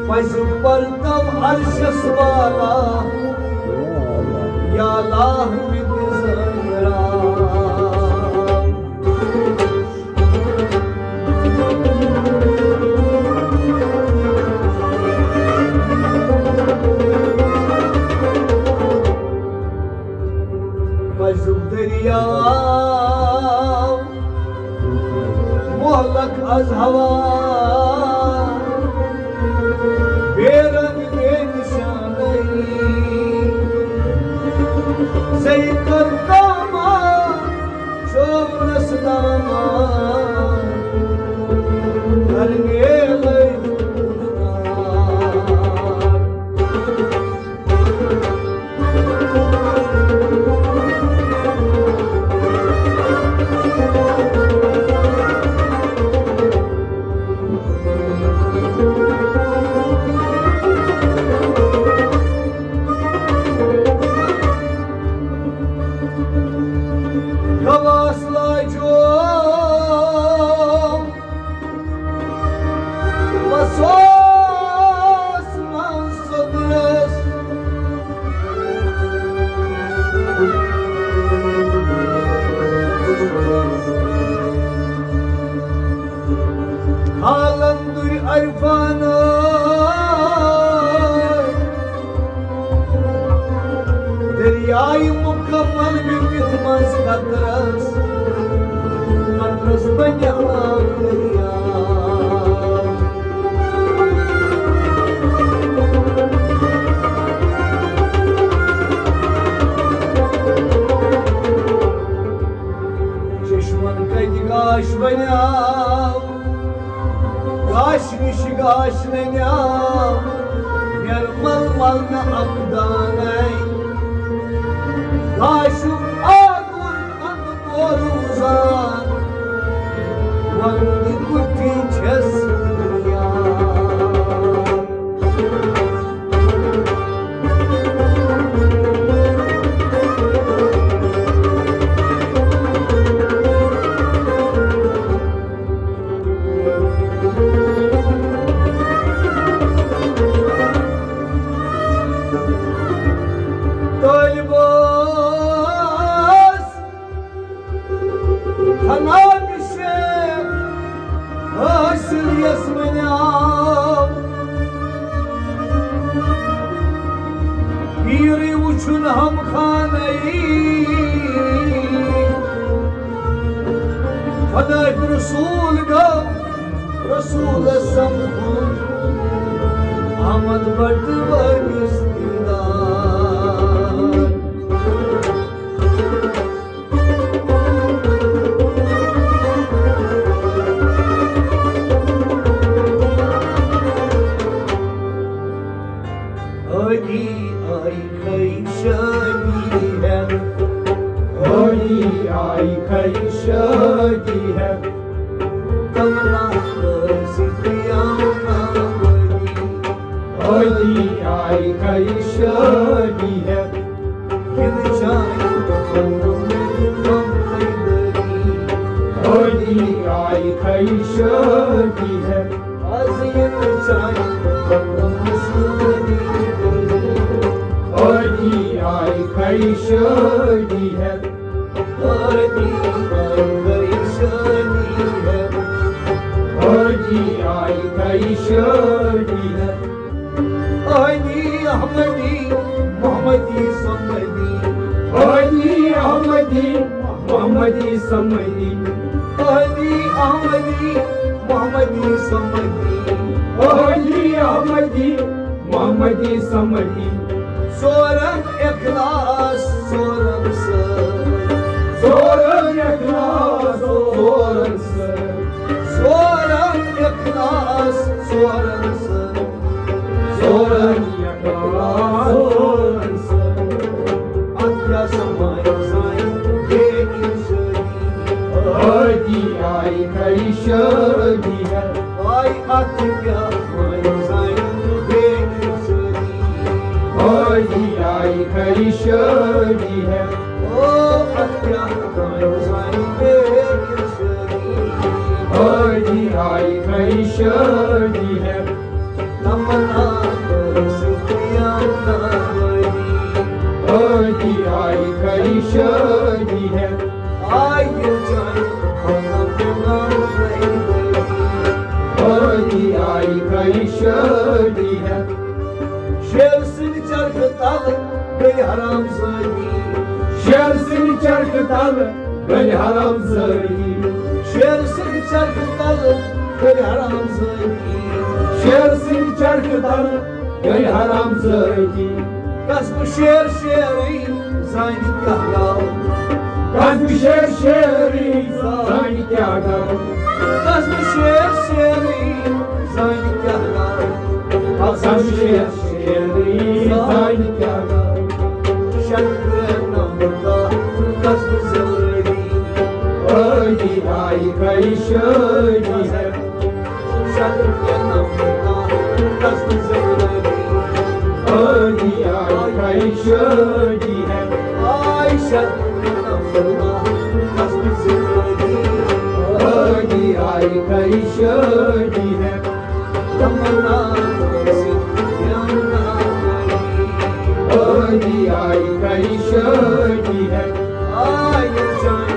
पस पर तब अर्शस वाला या लाह में गुजरा पस दरिया मोहलक अज हवा बेरंग बेनिशान सही करता चौरस दामा करगे दरियाई मुकम्मल बिमित मस कतरस बन्या दरिया चश्मन कज गाश बन्याव गाश निश गाश नन्याव निर्मल मल न अकदानै गाशु आगुल अंदोरुजान वंदी कुटी छस दुनिया उछुन हम खानई फदक रसूल गो रसूल समखुन आमद बट आई खैशगी है तमन्ना आई खैशगी है आई खैशगी है आई खैशगी है आई खैशगी है अहमदी मोहम्मदी समदी अहमदी मोहम्मदी समदी अहमदी मोहम्मदी समदी अहमदी मोहम्मदी समदी सोरम इखलास सोरम सोरम इखलास सोरम सोरम इखलास सोरम सोरम इखलास सोरम अत्या समय साई आई खैशगी है आई अत्या समय साई आई खैशगी है ओ अत्या समय साई आई खैशगी है तमन्ना सुखियाना की आई खरी शादी है आई जाए की आई खरी शादी है शेर सिंह चरख तल गई हराम ज़ादी शेर सिंह चरख तल गई हराम ज़ादी शेर सिंह चरख तल गई हराम ज़ादी शेर सिंह चरख तल गई हराम ज़ादी कसब शेर शेरी ज़ानी क्या गाओ कसब शेर शेरी ज़ानी क्या गाओ कसब शेर शेरी ज़ानी क्या गाओ कसब शेर शेरी ज़ानी क्या गाओ शक्र नमदा कसब ज़रूरी की आई खरी शादी है शक्र नमदा कसब ज़रूरी की आई खरी शादी है आई शक्र नमदा कसब ज़रूरी की आई खरी शादी है तमन्ना सुखियाना की आई खरी शादी है आई जाए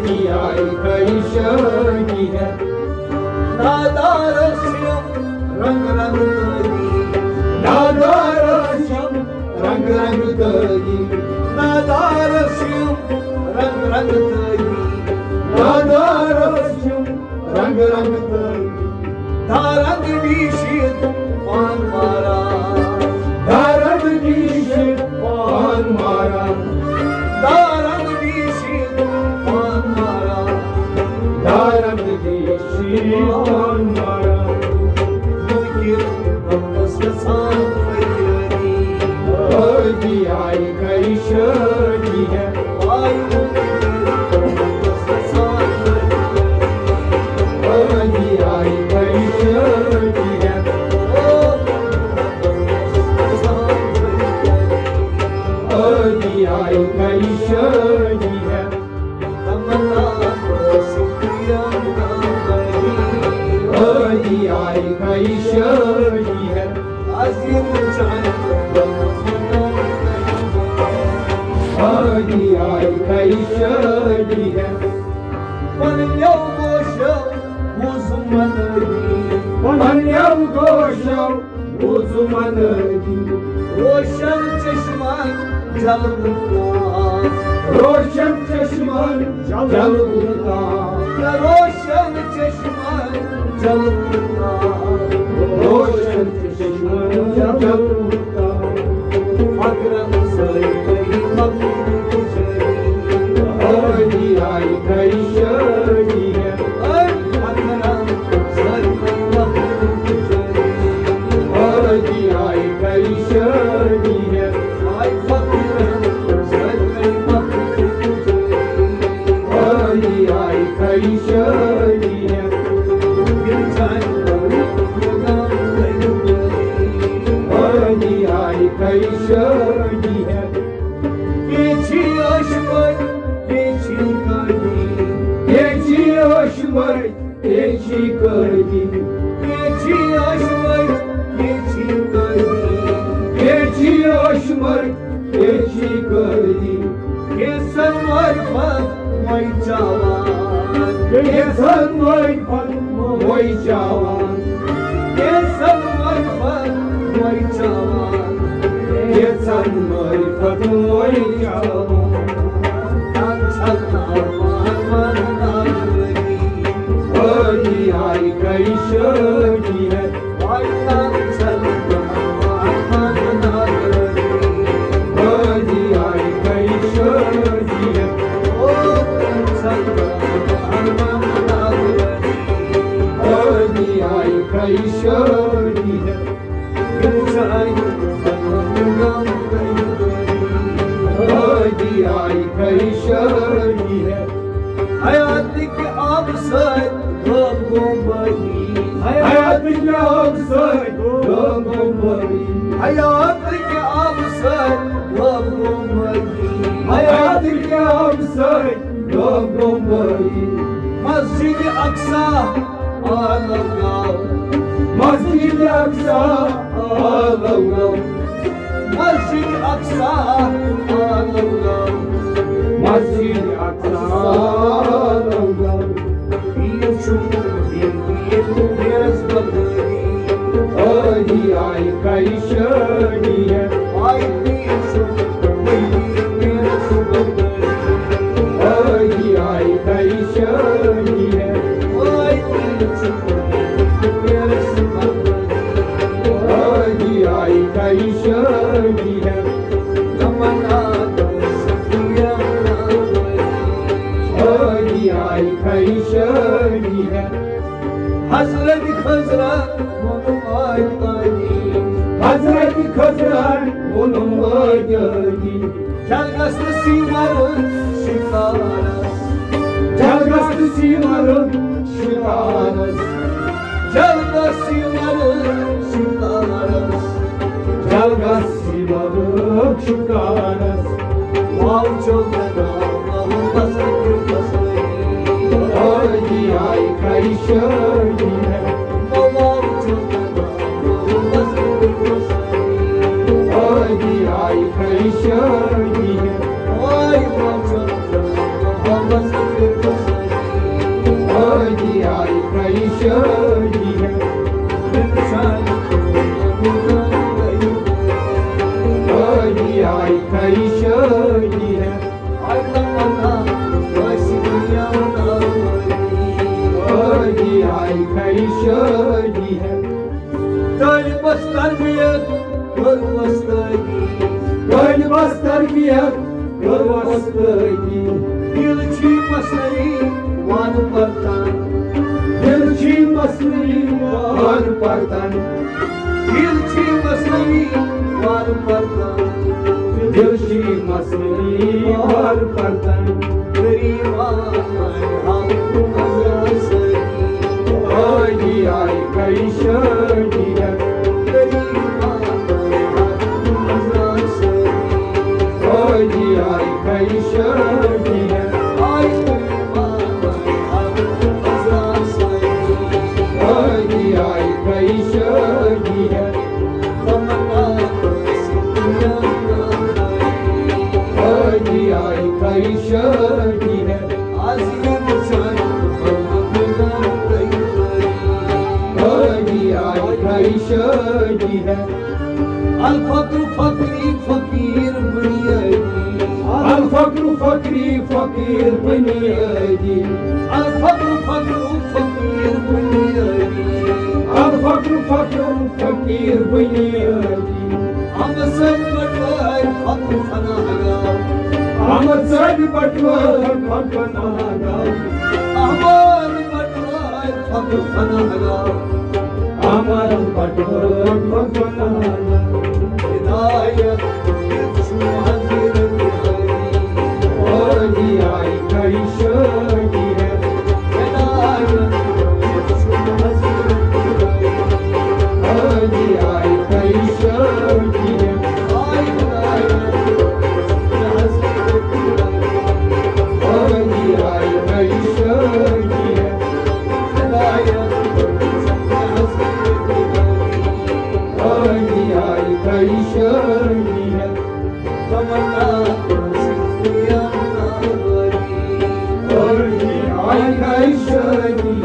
की आई खरी शादी है नादार श्याम रंग रंग तरी नादार श्याम रंग रंग दरी नादार श्याम रंग रंग तरी नादार श्याम रंग रंग दरी धारंग वीशित पान मारा धारक नीशे पान मारा धारंग वीशित पान मारा धारक नीशे पान मारा मुझे वापस सान फैरी की आई खरी शादी है आई वापस सान की आई खरी शादी है की आई खरी शादी है की आई खरी शादी है की आई खरी शादी है Manyam gosham uzmanadi रोशन चश्मान जलता Roshan chashman jalgulta रोशन चश्मान जलता Roshan chashman jalgulta अग्रम सरी की आई खरी शादी है अग्रम सरी की आई खरी शादी है आई फकीर सरी की आई खरी शादी है की आई खरी शादी है Yeçi aşmar, yeçi kardi Yeçi aşmar, yeçi kardi Yesan var moy cavan Yesan var moy cavan Yesan var moy cavan की आई खरी शादी है की आई खरी शादी है की आई खरी शादी है की आई खरी शादी है Hayatlık absay Doğumbayı Hayatın yoksa doğumbayı Hayatlık absay Doğumbayı Hayatın yoksa doğumbayı Masjid-i Aksa Aksa ağlam Mescid-i Aksa ağlam Mescid-i Aksa ağlam Bir çubuk bir yazmadı Ay ay kayışaniye Ay bir çubuk bir yazmadı Ay ay kayışaniye Ay bir çubuk bir yazmadı Ay ay kayışaniye Zaman ağlasın yanına Ay ay kayışaniye Hazreti Hızra bunu aytani Hazreti Kızlar onunla geldi Çalgası simarın şikaras Çalgastı simarın şıkaras Çalgası simarın şikaras Çalgastı simarın şıkaras Vav çölden ağlamazsın yurtasını Ay ay kayışaniye Vav çölden ağlamazsın yurtasını Ay ay kayışaniye Ay vav çölden ağlamazsın yurtasını Ay ay kayışaniye Ay ay kayışaniye Ay ay kayışaniye Gönlü bastır bir yer Gönlü bastır Dilçin maslayı var partan Dilçin maslayı var partan Ay ay kayışaniye Ay ay kayışaniye Ay ay kayışaniye Ay ay kayışaniye Ay ay kayışaniye الفقر فقري فقير بنيادي الفقر فقري فقير بنيادي الفقر فقر فقير بنيادي الفقر فقر فقير بنيادي أما سبت الفقر فناها أحمد سعد بٹوار فقناغا أحمد بطلع الفقر فناها أحمد بٹوار فقناغا هداية يكشو عزير البخاري آي آي كيشاني ہے هداية يكشو عزير البخاري آي آي كيشاني ہے هاي هداية يكشو عزير البخاري آي آي كيشاني ہے هداية يكشو عزير البخاري آي آي كيشاني ہے تمنا يا ناري آي آي كيشاني